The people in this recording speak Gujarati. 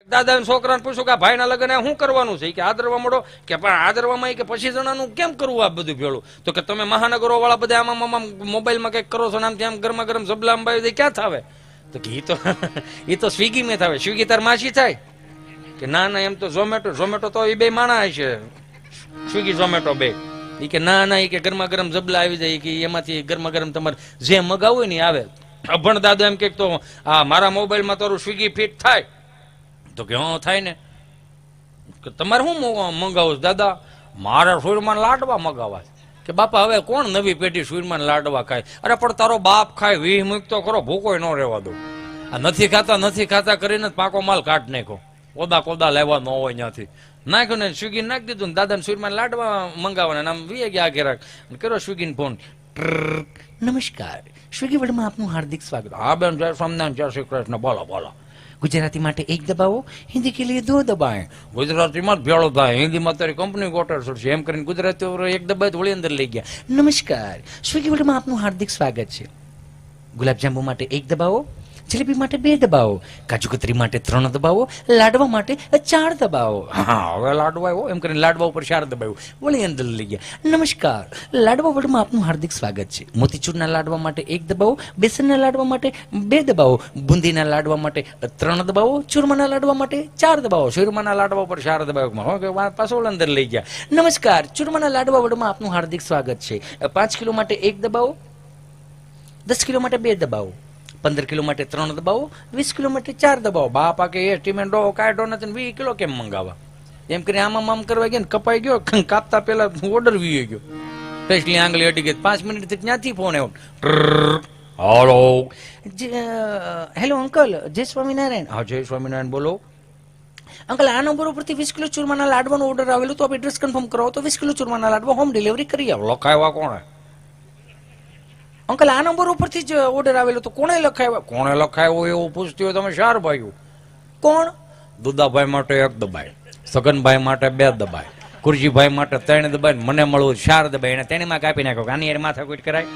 દાદા છોકરાને પૂછ્યું કે ભાઈના લગ્ન શું કરવાનું છે કે આદરવા મળો કે પણ આદરવામાં કે પછી જણાનું કેમ કરવું આ બધું ભેળું તો કે તમે મહાનગરો વાળા બધા આમાં મોબાઈલમાં કંઈક કરો છો ને આમ ત્યાં ગરમા ગરમ જબલા અંબાવી ક્યાં થાવે તો કે એ તો સ્વિગી મેં થાવે. સ્વિગી તાર માસી થાય કે ના ના એમ તો ઝોમેટો તો એ બે માણા છે સ્વિગી ઝોમેટો બે. એ કે ના ના એ કે ગરમા ગરમ જબલા આવી જાય કે એમાંથી ગરમા ગરમ તમારે જે મગાવું હોય ને આવે. અભણ દાદો એમ કે તો આ મારા મોબાઈલમાં તારું સ્વિગી ફિટ થાય તો કે હા થાય ને. તમારે શું મંગાવો દાદા? મારા સુરમાં લાડવા મગાવવા કે બાપા હવે કોણ નવી પેઢી સુરમાં લાડવા ખાય? અરે પણ તારો બાપ ખાય વીહ મૂકતો કરો ભૂકોય ન રહેવા દો. આ નથી ખાતા કરીને પાકો માલ કાઢ નાખો. કોદા લેવા ન હોય ત્યાંથી નાખ્યો ને સ્વિગી નાખી દીધું ને દાદાને સુરમાં લાડવા મંગાવવાના આમ વી ગયા ઘેરાક કર્યો સ્વિગીને ફોન. નમસ્કાર, સ્વિગી વર્લ્ડમાં આપનું હાર્દિક સ્વાગત. હા બેન, જય સ્વામિનારાયણ, જય શ્રી કૃષ્ણ. બોલો બોલો. गुजराती માટે एक दबाओ, हिंदी के लिए 2 दबाएं. ગુજરાતીમાં જ ભેળો થાય, હિન્દીમાં તારી કંપની ગોટર છે એમ કરીને ગુજરાતી એક દબાય તો વળી અંદર લઈ ગયા. નમસ્કાર, સ્વિગી વર્લ્ડમાં આપનું હાર્દિક સ્વાગત છે. ગુલાબજાંબુ માટે 1 દબાવો, જલેબી માટે 2 દબાવો, કાજુ કતરી માટે 3 દબાવો, લાડવા માટે 4 દબાવો. હા હવે લાડવા આવ્યો એમ કરીને લાડવા ઉપર 4 દબાવ્યું વળી અંદર લઈ ગયા. નમસ્કાર, લાડવા વર્લ્ડમાં આપનું હાર્દિક સ્વાગત છે. મોતીચૂરના લાડવા માટે 1 દબાવો, બેસનના લાડવા માટે 2 દબાવો, બુંદીના લાડવા માટે 3 દબાવો, ચૂરમાના લાડવા માટે 4 દબાવો. ચૂરમાના લાડવા ઉપર 4 દબાવો પાછો અંદર લઈ ગયા. નમસ્કાર, ચૂરમાના લાડવા વર્લ્ડમાં આપનું હાર્દિક સ્વાગત છે. 5 કિલો માટે 1 દબાવો, 10 કિલો માટે 2 દબાવો, 15 કિલો માટે 3 દબાવો, 20 કિલો માટે 4 દબાવો. બાપા કે એસ્ટિમેન્ટો કાઢો નથી 20 કિલો કેમ મંગાવવા એમ કરીને આમ કરવા ગયા ને કપાઈ ગયો. કાપતા પેલા ઓર્ડર વી ગયો. પેસલી આંગળી અડી ગઈ. 5 મિનિટ ત્યાંથી ફોન આવ્યો. હેલો અંકલ, જય સ્વામિનારાયણ. હા જય સ્વામિનારાયણ, બોલો અંકલ. આ નંબર ઉપરથી 20 કિલો ચૂરમાના લાડવાનો ઓર્ડર આવેલો તો આપ એડ્રેસ કન્ફર્મ કરાવો તો 20 કિલો ચૂરમાના લાડવા હોમ ડિલિવરી કરી આવો. લખાવ્યા કોણે? અંકલ આ નંબર ઉપરથી જ ઓર્ડર આવેલો તો કોણે લખાવ્યો એવું પૂછતી હોય તમે 4 ભાઈઓ. કોણ? દુદાભાઈ માટે 1 દબાય, સગનભાઈ માટે 2 દબાય, કુરજીભાઈ માટે 3 દબાય, મને મળવું 4 દબાય. એને તેણીમાં કાપી નાખ્યો. આની માથાકૂટ કરાય.